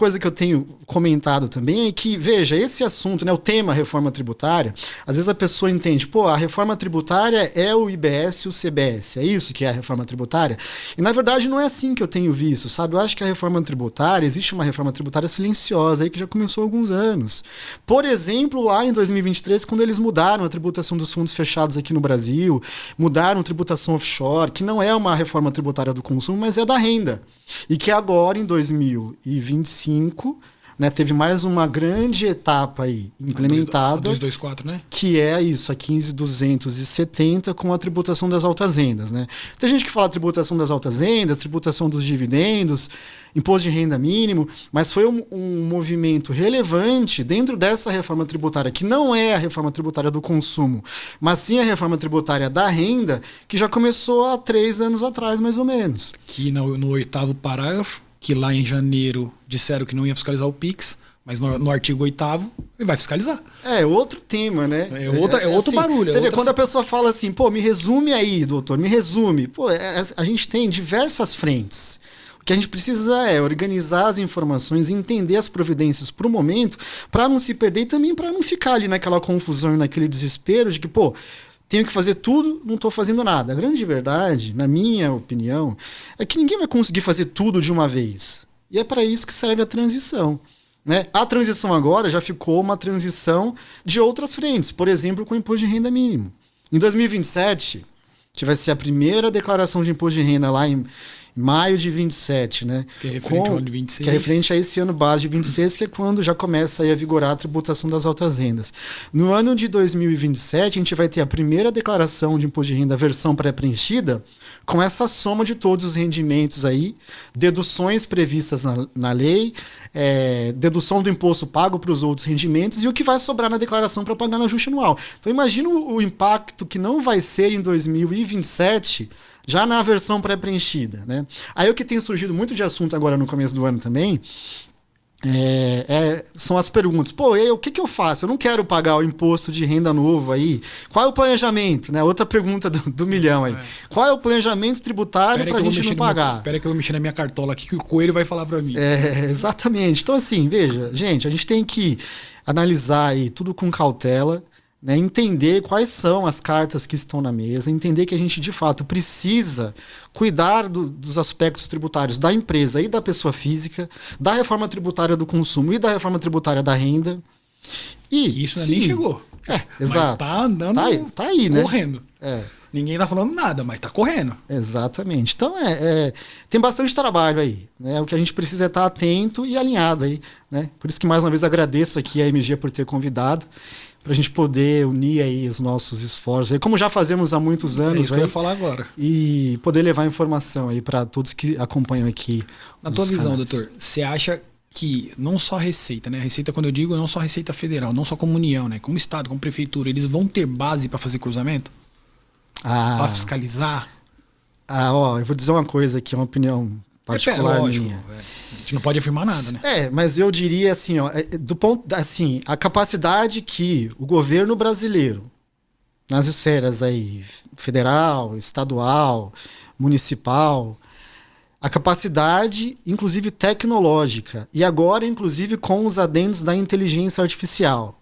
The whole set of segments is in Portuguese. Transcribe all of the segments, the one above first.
coisa que eu tenho comentado também é que, veja, esse assunto, né, o tema reforma tributária, às vezes a pessoa entende, pô, a reforma tributária é o IBS e o CBS, é isso que é a reforma tributária? E, na verdade, não é assim que eu tenho visto, sabe? Eu acho que a reforma tributária, existe uma reforma tributária silenciosa aí que já começou há alguns anos. Por exemplo, lá em 2023, quando eles mudaram a tributação dos fundos fechados aqui no Brasil, mudaram a tributação offshore, que não é uma reforma tributária do consumo, mas é da renda. E que agora, em 2025, né, teve mais uma grande etapa aí implementada. A 224, né? Que é isso, a 15.270 com a tributação das altas rendas. Né? Tem gente que fala tributação das altas rendas, tributação dos dividendos, imposto de renda mínimo, mas foi um movimento relevante dentro dessa reforma tributária, que não é a reforma tributária do consumo, mas sim a reforma tributária da renda, que já começou há 3 anos atrás, mais ou menos. Que no 8º parágrafo, que lá em janeiro disseram que não ia fiscalizar o PIX, mas no artigo 8º ele vai fiscalizar. É outro tema, né? É outro assim, barulho. Você vê, quando a pessoa fala assim, pô, me resume aí, doutor, me resume. Pô, a gente tem diversas frentes. O que a gente precisa é organizar as informações, entender as providências para o momento, para não se perder e também para não ficar ali naquela confusão e naquele desespero de que, pô, tenho que fazer tudo, não estou fazendo nada. A grande verdade, na minha opinião, é que ninguém vai conseguir fazer tudo de uma vez. E é para isso que serve a transição. Né? A transição agora já ficou uma transição de outras frentes. Por exemplo, com o imposto de renda mínimo. Em 2027, que vai ser a primeira declaração de imposto de renda lá em maio de 27, né? Que é referente ao ano de 26. Que é referente a esse ano base de 26, que é quando já começa aí a vigorar a tributação das altas rendas. No ano de 2027, a gente vai ter a primeira declaração de imposto de renda versão pré-preenchida, com essa soma de todos os rendimentos aí, deduções previstas na lei, dedução do imposto pago para os outros rendimentos e o que vai sobrar na declaração para pagar no ajuste anual. Então imagina o impacto que não vai ser em 2027, já na versão pré-preenchida. Né? Aí o que tem surgido muito de assunto agora no começo do ano também são as perguntas. Pô, o que eu faço? Eu não quero pagar o imposto de renda novo aí. Qual é o planejamento? Né? Outra pergunta do milhão aí. Qual é o planejamento tributário para a gente não pagar? Espera que eu vou mexer na minha cartola aqui que o Coelho vai falar para mim. Exatamente. Então assim, veja, gente, a gente tem que analisar aí tudo com cautela, né, entender quais são as cartas que estão na mesa, entender que a gente de fato precisa cuidar dos aspectos tributários da empresa e da pessoa física, da reforma tributária do consumo e da reforma tributária da renda. E isso nem chegou. Exato. Mas tá andando, tá aí, né? Correndo. Ninguém tá falando nada, mas tá correndo. Exatamente. Então tem bastante trabalho aí. Né? O que a gente precisa é estar atento e alinhado aí. Né? Por isso que mais uma vez agradeço aqui a MG por ter convidado, para a gente poder unir aí os nossos esforços, aí, como já fazemos há muitos anos. É isso que eu ia falar agora. E poder levar informação aí para todos que acompanham aqui. Na tua visão, doutor, você acha que não só a Receita, né? A Receita, quando eu digo, não só a Receita Federal, não só como União, né? Como Estado, como Prefeitura, eles vão ter base para fazer cruzamento? Para fiscalizar? Eu vou dizer uma coisa aqui, uma opinião particular lógico, minha. A gente não pode afirmar nada, né? Mas eu diria assim, do ponto, assim, a capacidade que o governo brasileiro, nas esferas aí, federal, estadual, municipal, a capacidade, inclusive tecnológica, e agora, inclusive, com os adendos da inteligência artificial,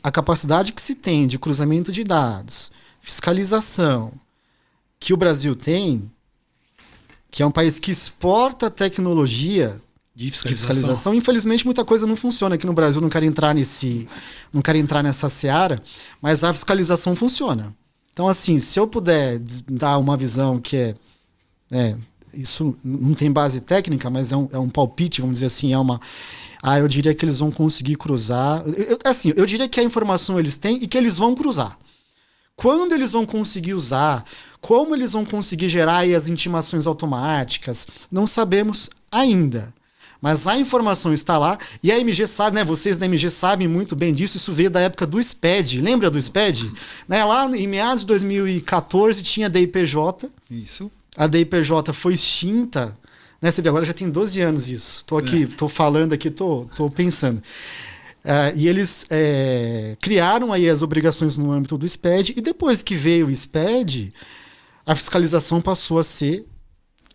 a capacidade que se tem de cruzamento de dados, fiscalização, que o Brasil tem, que é um país que exporta tecnologia de fiscalização. Infelizmente, muita coisa não funciona aqui no Brasil. Não quero entrar nessa seara, mas a fiscalização funciona. Então, assim, se eu puder dar uma visão que isso não tem base técnica, mas é um palpite, vamos dizer assim, eu diria que eles vão conseguir cruzar. Eu diria que a informação eles têm e que eles vão cruzar. Quando eles vão conseguir usar, como eles vão conseguir gerar aí as intimações automáticas, não sabemos ainda. Mas a informação está lá e a MG sabe, né? Vocês da MG sabem muito bem disso. Isso veio da época do SPED. Lembra do SPED? Né? Lá em meados de 2014 tinha a DIPJ. Isso. A DIPJ foi extinta. Né? Você vê, agora já tem 12 anos isso. Estou aqui, estou falando aqui, estou pensando. E eles criaram aí as obrigações no âmbito do SPED, e depois que veio o SPED, a fiscalização passou a ser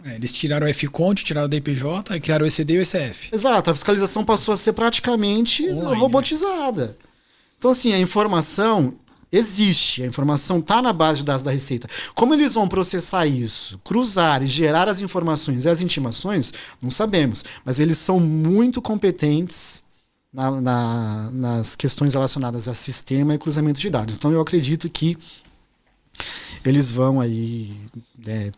Eles tiraram o FCONT, tiraram o DPJ, e criaram o ECD e o ECF. Exato, a fiscalização passou a ser praticamente online, robotizada. Né? Então, assim, a informação existe, a informação está na base de dados da Receita. Como eles vão processar isso, cruzar e gerar as informações e as intimações, não sabemos. Mas eles são muito competentes nas questões relacionadas a sistema e cruzamento de dados. Então, eu acredito que eles vão aí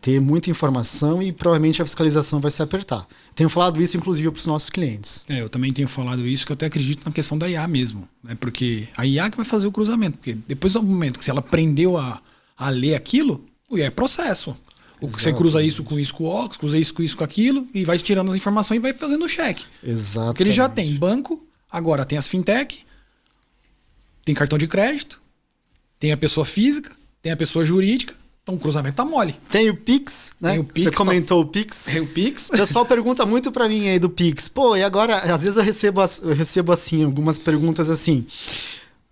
ter muita informação e provavelmente a fiscalização vai se apertar. Tenho falado isso, inclusive, para os nossos clientes. Eu também tenho falado isso, que eu até acredito na questão da IA mesmo. Né? Porque a IA que vai fazer o cruzamento. Porque depois do momento que se ela aprendeu a ler aquilo, o IA é processo. Você cruza isso com isso com o Ox, cruza isso com aquilo, e vai tirando as informações e vai fazendo o cheque. Exato. Porque ele já tem banco, agora tem as fintech, tem cartão de crédito, tem a pessoa física, tem a pessoa jurídica, então o cruzamento tá mole. Tem o Pix, né? Tem o Pix, você comentou o Pix. Tem o Pix. O pessoal pergunta muito para mim aí do Pix. Pô, e agora, às vezes eu recebo assim, algumas perguntas assim.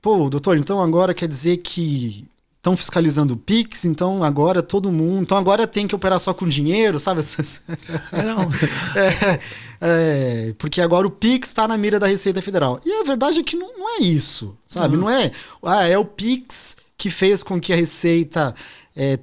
Pô, doutor, então agora quer dizer que estão fiscalizando o Pix, então agora todo mundo... Então agora tem que operar só com dinheiro, sabe? Não. Porque agora o Pix está na mira da Receita Federal. E a verdade é que não é isso, sabe? Não é... é o Pix que fez com que a Receita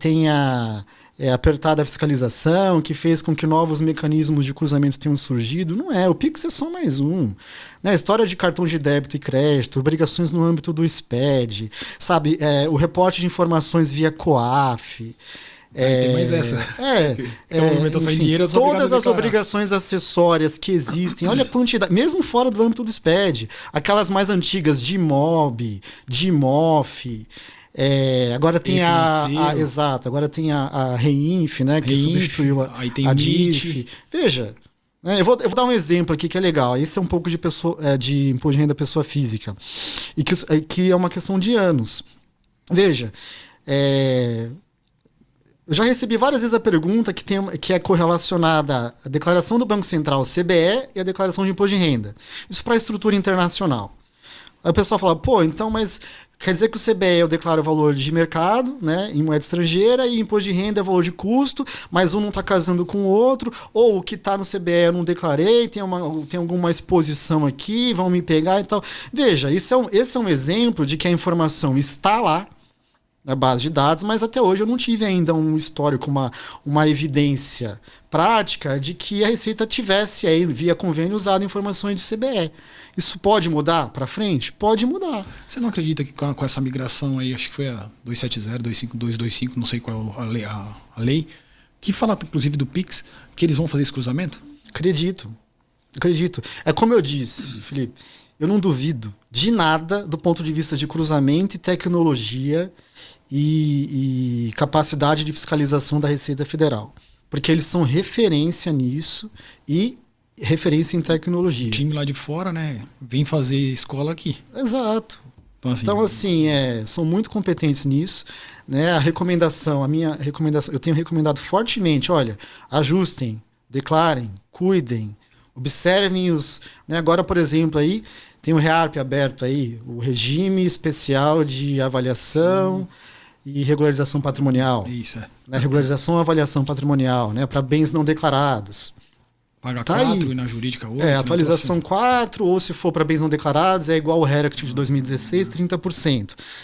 tenha apertado a fiscalização, que fez com que novos mecanismos de cruzamento tenham surgido. Não é, o Pix é só mais um. Né? História de cartão de débito e crédito, obrigações no âmbito do SPED, sabe? O reporte de informações via COAF. Tem mais essa. Movimentação enfim, de dinheiro, todas as obrigações acessórias que existem, olha a quantidade, mesmo fora do âmbito do SPED, aquelas mais antigas de IMOB, de IMOF. Agora tem exato, agora tem a REINF, né, que substituiu a DIF. Veja, né, eu vou dar um exemplo aqui que é legal. Esse é um pouco de imposto de renda pessoa física, e que é uma questão de anos. Veja, eu já recebi várias vezes a pergunta que é correlacionada à declaração do Banco Central, CBE, e a declaração de imposto de renda. Isso para a estrutura internacional. Aí o pessoal fala, pô, então, mas quer dizer que o CBE eu declaro o valor de mercado, né, em moeda estrangeira, e imposto de renda é valor de custo, mas um não está casando com o outro, ou o que está no CBE eu não declarei, tem alguma exposição aqui, vão me pegar e tal. Veja, esse é um exemplo de que a informação está lá, na base de dados, mas até hoje eu não tive ainda um histórico, uma evidência prática de que a Receita tivesse aí, via convênio, usado informações de CBE. Isso pode mudar para frente? Pode mudar. Você não acredita que com essa migração aí, acho que foi a 270, 25225, não sei qual é a lei, que fala inclusive do Pix, que eles vão fazer esse cruzamento? Acredito. É como eu disse, Felipe, eu não duvido de nada do ponto de vista de cruzamento e tecnologia e capacidade de fiscalização da Receita Federal. Porque eles são referência nisso e referência em tecnologia. O time lá de fora, né, vem fazer escola aqui. Exato. Então, assim, são muito competentes nisso. Né? A minha recomendação, eu tenho recomendado fortemente, olha, ajustem, declarem, cuidem, observem os... Né? Agora, por exemplo, aí tem o REARP aberto aí, o Regime Especial de Avaliação e Regularização Patrimonial. Isso, Né? Regularização e avaliação patrimonial, né? Para bens não declarados. Paga 4 e na jurídica 8. Atualização 4, ou se for para bens não declarados, é igual o RERACT de 2016, 30%.